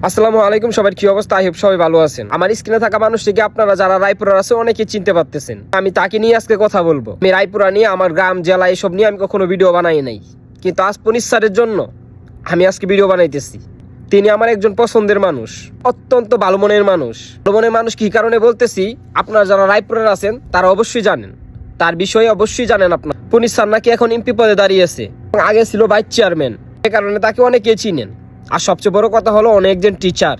আসসালামু আলাইকুম, সবার কি অবস্থা? আই হোপ সবাই ভালো আছেন। আমার স্ক্রিনে থাকা মানুষটিকে আপনারা যারা রায়পুরার আছে অনেকে চিনতে পারতেছেন। আমি তাকে নিয়ে আজকে কথা বলবো। আমি রায়পুরা নিয়ে, আমার গ্রাম, জেলা এসব নিয়ে আমি কখনো ভিডিও বানাই নাই, কিন্তু আজ পুনিশ স্যারের জন্য আমি আজকে ভিডিও বানাইতেছি। তিনি আমার একজন পছন্দের মানুষ, অত্যন্ত ভালো মনের মানুষ। ভালো মনের মানুষ কি কারণে বলতেছি, আপনারা যারা রায়পুরের আছেন তারা অবশ্যই জানেন, তার বিষয়ে অবশ্যই জানেন। আপনার পুনিশ স্যার নাকি এখন এমপি পদে দাঁড়িয়েছে, আগে ছিল ভাইস চেয়ারম্যান, এ কারণে তাকে অনেকেই চিনেন। আর সবচেয়ে বড় কথা হলো অনেকজন টিচার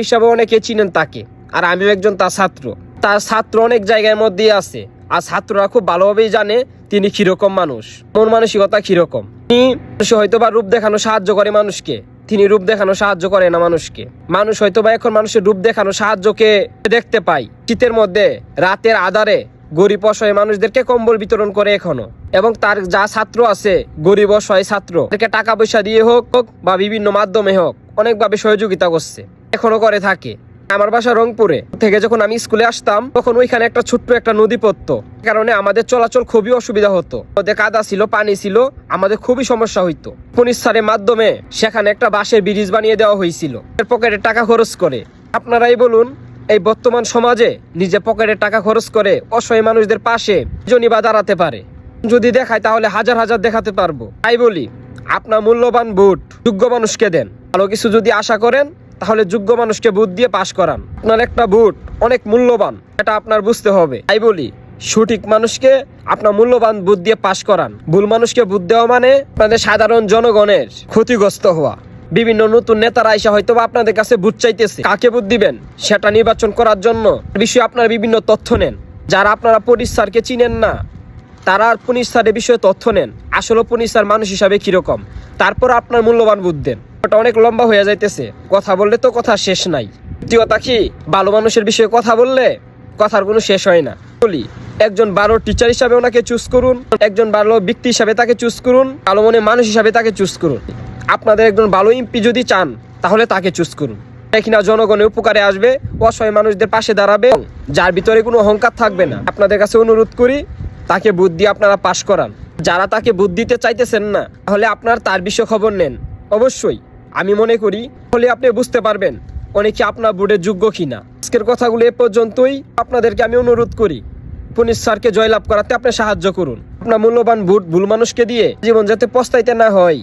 হিসাবে অনেকে চিনেন তাকে। আর আমিও একজন তার ছাত্র। তার ছাত্র অনেক জায়গার মধ্যেই আছে, আর ছাত্ররা খুব ভালোভাবেই জানে তিনি কিরকম মানুষ, মন মানসিকতা কিরকম। তিনি হয়তো বা রূপ দেখানো সাহায্য করে মানুষকে, তিনি রূপ দেখানো সাহায্য করে না মানুষকে। মানুষ হয়তো বা এখন মানুষের রূপ দেখানো সাহায্যকে দেখতে পাই। শীতের মধ্যে রাতের আধারে গরিব অসহায় মানুষদেরকে কম্বল বিতরণ করে এখনো, এবং তার যা ছাত্র আছে গরিব অসহায় ছাত্র, তাদেরকে টাকা পয়সা দিয়ে হোক বা বিভিন্ন মাধ্যমে হোক অনেকভাবে সহযোগিতা করছে, এখনো করে থাকে। আমার বাসা রংপুরে থেকে যখন আমি স্কুলে আসতাম তখন ওইখানে একটা ছোট্ট একটা নদী পড়তো, কারণে আমাদের চলাচল খুবই অসুবিধা হতো। ওদের কাদা ছিল, পানি ছিল, আমাদের খুবই সমস্যা হইতো। পুনিশ স্যারের মাধ্যমে সেখানে একটা বাঁশের ব্রিজ বানিয়ে দেওয়া হয়েছিল, পকেটে টাকা খরচ করে। আপনারাই বলুন, এই বর্তমান সমাজে নিজে পকেটের টাকা খরচ করে অসহায় মানুষদের পাশে জনই বা দাঁড়াতে পারে? যদি দেখায় তাহলে হাজার হাজার দেখাতে পারবো। তাই বলি, আপনার মূল্যবান ভোট যোগ্য মানুষকে দেন। ভালো কিছু যদি আশা করেন তাহলে যোগ্য মানুষকে ভোট দিয়ে পাশ করান। আপনার একটা ভোট অনেক মূল্যবান, এটা আপনার বুঝতে হবে। তাই বলি, সঠিক মানুষকে আপনার মূল্যবান ভোট দিয়ে পাশ করান। ভুল মানুষকে ভোট দেওয়া মানে আপনাদের সাধারণ জনগণের ক্ষতিগ্রস্ত হওয়া। বিভিন্ন নতুন নেতারা আইসা হয়তো আপনাদের কাছে ভোট চাইতেছে, কাকে ভোট দিবেন সেটা নির্বাচন করার জন্য বিষয়ে আপনারা বিভিন্ন তথ্য নেন। যারা আপনারা পুনিশ স্যারকে চিনেন না তারা পুনিশ স্যারের বিষয়ে তথ্য নেন, আসলে পুনিশ স্যার মানুষ হিসাবে কিরকম, তারপর আপনার মূল্যবান ভোট দেন। ওটা অনেক লম্বা হয়ে যাইতেছে, কথা বললে তো কথা শেষ নাই। সত্যি কথা কি, ভালো মানুষের বিষয়ে কথা বললে কথার কোনো শেষ হয় না। বলি, একজন ভালো টিচার হিসাবে ওনাকে চুজ করুন, একজন ভালো ব্যক্তি হিসাবে তাকে চুজ করুন, ভালো মনে মানুষ হিসাবে তাকে চুজ করুন। আপনাদের একজন ভালো এমপি যদি চান তাহলে তাকে চুজ করুন, কিনা জনগণের উপকারে আসবে, অসহায় মানুষদের পাশে দাঁড়াবে, যার ভিতরে কোনো অহংকার থাকবে না। আপনাদের কাছে অনুরোধ করি, তাকে ভোট দিয়ে আপনারা পাশ করান। যারা তাকে ভোট দিতে চাইতেছেন না তাহলে আপনার তার বিষয়ে খবর নেন। অবশ্যই আমি মনে করি হলে আপনি বুঝতে পারবেন অনেকে আপনার ভোটের যোগ্য কিনা। আজকের কথাগুলো এ পর্যন্তই। আপনাদেরকে আমি অনুরোধ করি, পুনিশ স্যারকে জয়লাভ করাতে আপনি সাহায্য করুন। আপনার মূল্যবান ভোট ভুল মানুষকে দিয়ে জীবন যাতে পস্তাইতে না হয়